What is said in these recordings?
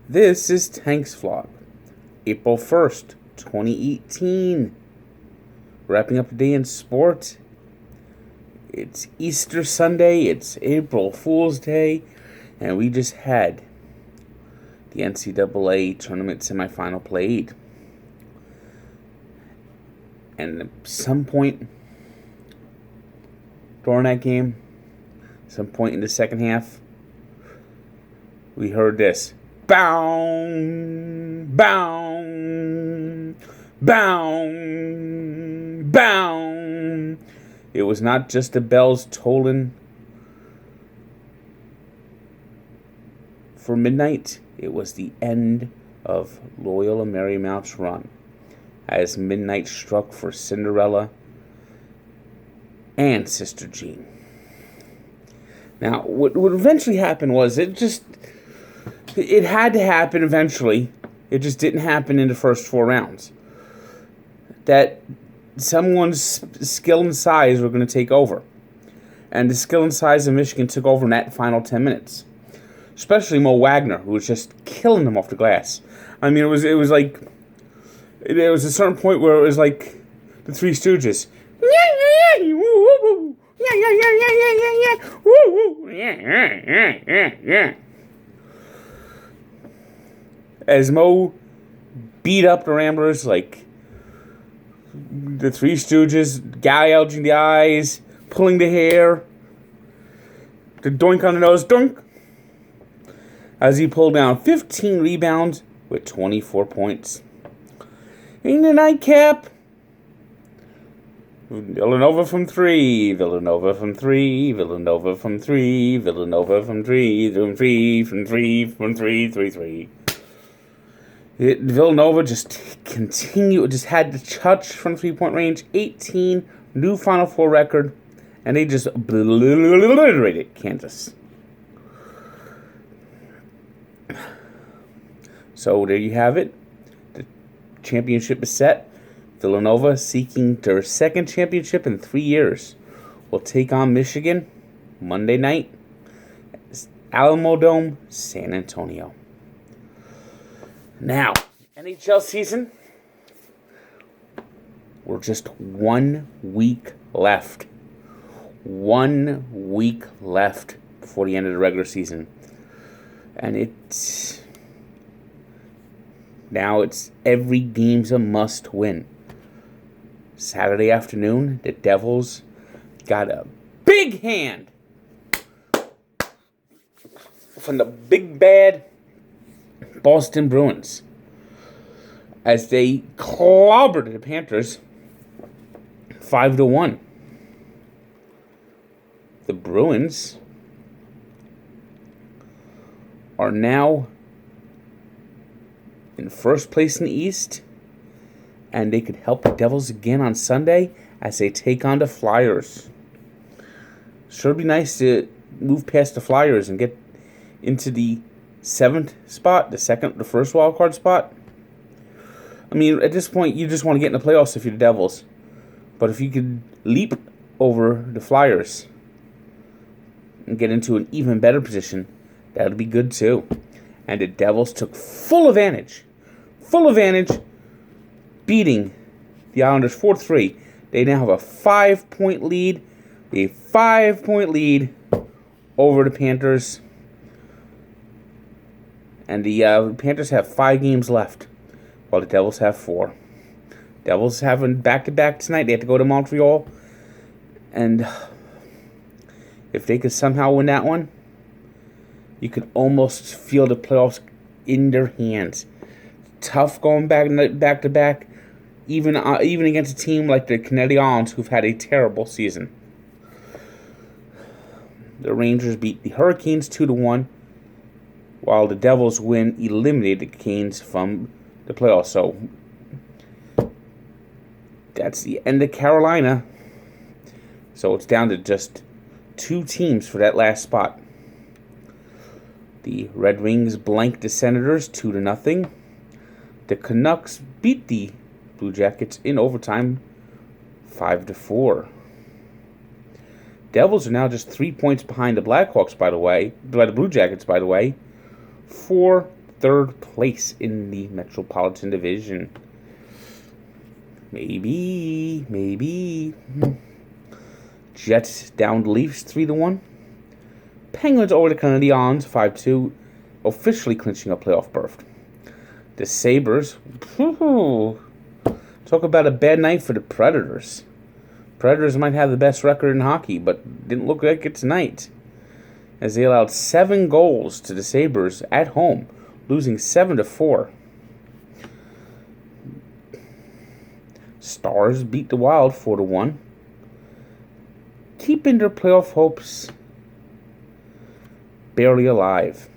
This is Tank's Vlog, April 1st, 2018. Wrapping up the day in sport. It's Easter Sunday, it's April Fool's Day, and we just had the NCAA tournament semifinal played. And at some point during that game, some point in the second half, we heard this. Bound, bound, bound, bound. It was not just the bells tolling for midnight. It was the end of Loyola Marymount's run as midnight struck for Cinderella and Sister Jean. Now, what eventually happened was it had to happen eventually. It just didn't happen in the first 4 rounds. That someone's skill and size were going to take over. And the skill and size of Michigan took over in that final 10 minutes. Especially Mo Wagner, who was just killing them off the glass. I mean, it was like, there was a certain point where it was like the Three Stooges. As Mo beat up the Ramblers like the Three Stooges, gouging the eyes, pulling the hair, the doink on the nose, doink, as he pulled down 15 rebounds with 24 points. In the nightcap, Villanova from 3, Villanova from 3, Villanova from 3, Villanova from 3, from 3, from 3, from 3, 3, 3. Villanova just had the touch from 3-point range, 18, new Final Four record, and they just obliterated Kansas. So there you have it. The championship is set. Villanova, seeking their second championship in 3 years, will take on Michigan Monday night, Alamo Dome, San Antonio. Now, NHL season, we're just 1 week left. 1 week left before the end of the regular season. And now it's every game's a must win. Saturday afternoon, the Devils got a big hand from the big bad Boston Bruins as they clobbered the Panthers 5-1. The Bruins are now in first place in the East, and they could help the Devils again on Sunday as they take on the Flyers. Sure would be nice to move past the Flyers and get into the 7th spot, the first wild card spot. I mean, at this point, you just want to get in the playoffs if you're the Devils. But if you could leap over the Flyers and get into an even better position, that would be good too. And the Devils took full advantage, beating the Islanders 4-3. They now have a 5-point lead, over the Panthers. And the Panthers have 5 games left, while the Devils have 4. Devils having back-to-back tonight. They have to go to Montreal. And if they could somehow win that one, you could almost feel the playoffs in their hands. Tough going back-to-back, even against a team like the Canadiens, who've had a terrible season. The Rangers beat the Hurricanes 2-1. While the Devils win, eliminated the Canes from the playoffs. So that's the end of Carolina. So it's down to just 2 teams for that last spot. The Red Wings blanked the Senators 2-0. The Canucks beat the Blue Jackets in overtime 5-4. Devils are now just 3 points behind the Blackhawks, by the Blue Jackets, for third place in the Metropolitan Division. Maybe. Jets down the Leafs 3-1. Penguins over the Canadiens 5-2, officially clinching a playoff berth. The Sabres, talk about a bad night for the Predators. Predators might have the best record in hockey, but didn't look like it tonight, as they allowed 7 goals to the Sabres at home, losing 7-4. Stars beat the Wild 4-1, keeping their playoff hopes barely alive.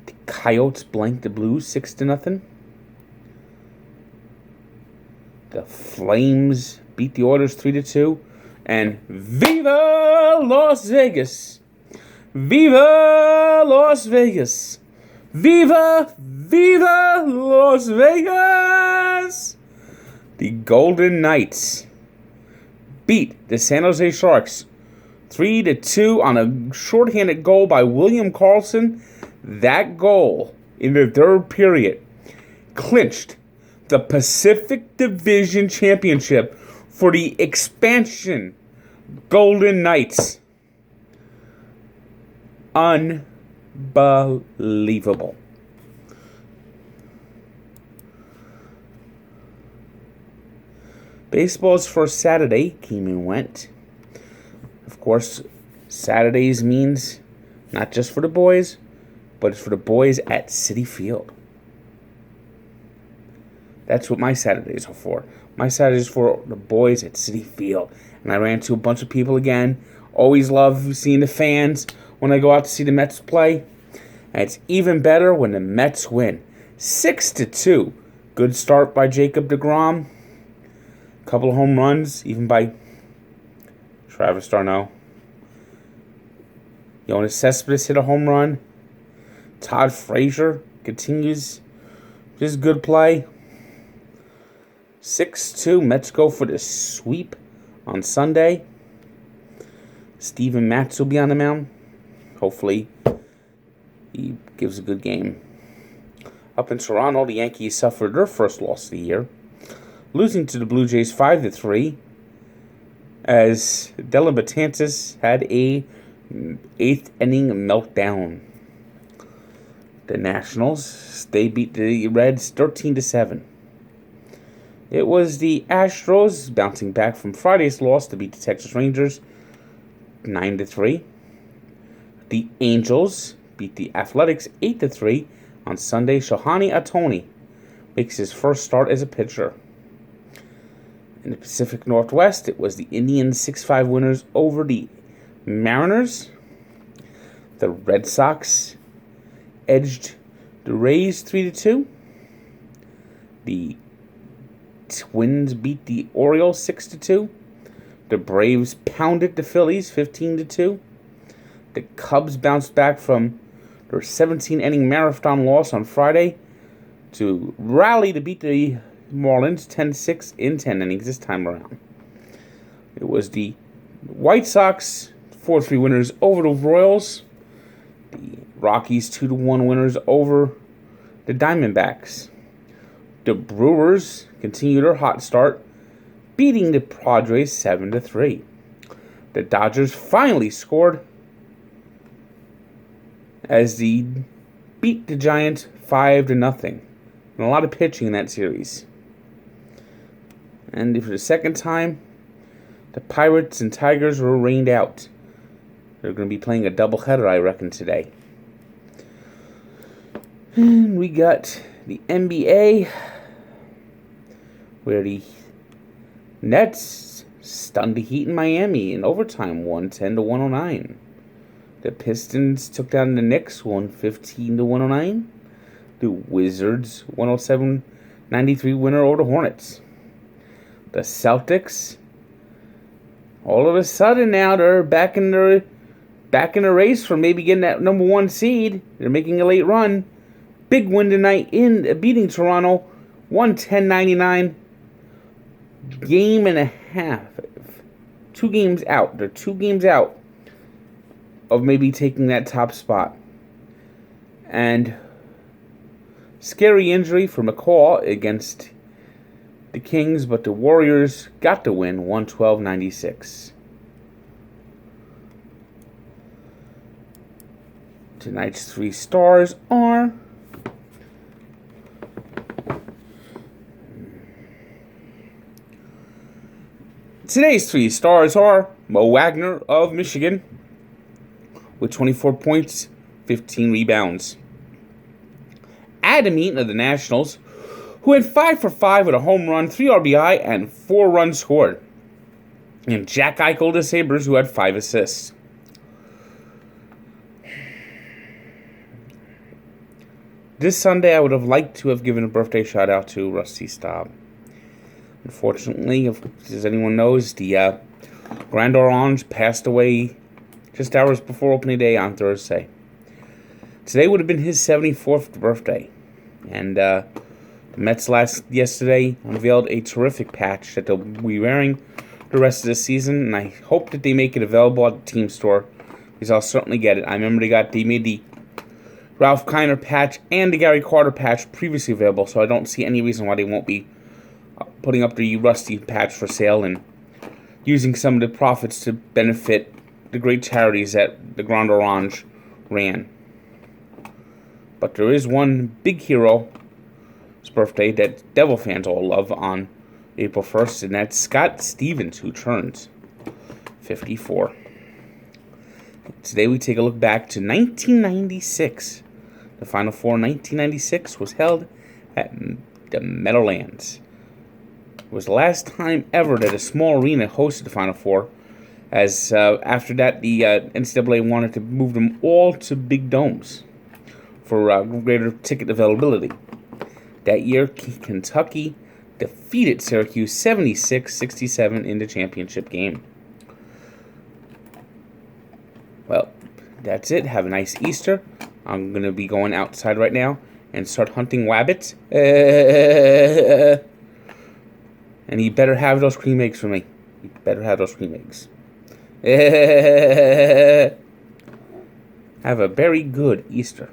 The Coyotes blanked the Blues 6-0. The Flames beat the Oilers 3-2. And Viva Las Vegas! Viva Las Vegas! Viva Las Vegas! The Golden Knights beat the San Jose Sharks 3-2 on a shorthanded goal by William Karlsson. That goal in the third period clinched the Pacific Division Championship for the expansion Golden Knights. Unbelievable. Baseball's first Saturday came and went. Of course, Saturdays means not just for the boys, but it's for the boys at Citi Field. That's what my Saturdays are for. My Saturdays for the boys at Citi Field. And I ran into a bunch of people again. Always love seeing the fans when I go out to see the Mets play. And it's even better when the Mets win. 6-2. Good start by Jacob deGrom. Couple of home runs, even by Travis d'Arnaud. Yoenis Cespedes hit a home run. Todd Frazier continues just good play. 6-2. Mets go for the sweep on Sunday. Steven Matz will be on the mound. Hopefully, he gives a good game. Up in Toronto, the Yankees suffered their first loss of the year, losing to the Blue Jays 5-3, as Dellin Betances had a 8th inning meltdown. The Nationals, they beat the Reds 13-7. It was the Astros bouncing back from Friday's loss to beat the Texas Rangers 9-3. The Angels beat the Athletics 8-3 on Sunday. Shohei Ohtani makes his first start as a pitcher. In the Pacific Northwest, it was the Indians 6-5 winners over the Mariners. The Red Sox edged the Rays 3-2. The Twins beat the Orioles 6-2. The Braves pounded the Phillies 15-2. The Cubs bounced back from their 17-inning marathon loss on Friday to rally to beat the Marlins 10-6 in 10 innings this time around. It was the White Sox 4-3 winners over the Royals. The Rockies 2-1 winners over the Diamondbacks. The Brewers continue their hot start, beating the Padres 7-3. The Dodgers finally scored as they beat the Giants 5-0. And a lot of pitching in that series. And for the second time, the Pirates and Tigers were rained out. They're going to be playing a doubleheader, I reckon, today. And we got the NBA, where the Nets stunned the Heat in Miami in overtime, 110-109. The Pistons took down the Knicks, 115-109. The Wizards, 107-93 winner over the Hornets. The Celtics, all of a sudden now they're back in the race for maybe getting that number 1 seed. They're making a late run. Big win tonight in beating Toronto, 110-99. Game and a half. 2 games out. They're 2 games out of maybe taking that top spot. And Scary injury for McCall against the Kings, but the Warriors got the win, 112-96. Tonight's 3 stars are Mo Wagner of Michigan with 24 points, 15 rebounds. Adam Eaton of the Nationals, who went 5 for 5 with a home run, 3 RBI, and 4 runs scored. And Jack Eichel of the Sabres, who had 5 assists. This Sunday, I would have liked to have given a birthday shout-out to Rusty Staub. Unfortunately, as anyone knows, the Grand Orange passed away just hours before opening day on Thursday. Today would have been his 74th birthday. And the Mets yesterday unveiled a terrific patch that they'll be wearing the rest of the season, and I hope that they make it available at the team store, because I'll certainly get it. I remember they made the Ralph Kiner patch and the Gary Carter patch previously available, so I don't see any reason why they won't be putting up the Rusty patch for sale and using some of the profits to benefit the great charities that the Grand Orange ran. But there is one big hero's birthday that Devil fans all love on April 1st, and that's Scott Stevens, who turns 54. Today we take a look back to 1996. The Final Four in 1996 was held at the Meadowlands. It was the last time ever that a small arena hosted the Final Four, as after that the NCAA wanted to move them all to big domes for greater ticket availability. That year, Kentucky defeated Syracuse 76-67 in the championship game. Well, that's it. Have a nice Easter. I'm going to be going outside right now and start hunting wabbits. And you better have those cream eggs for me. You better have those cream eggs. Have a very good Easter.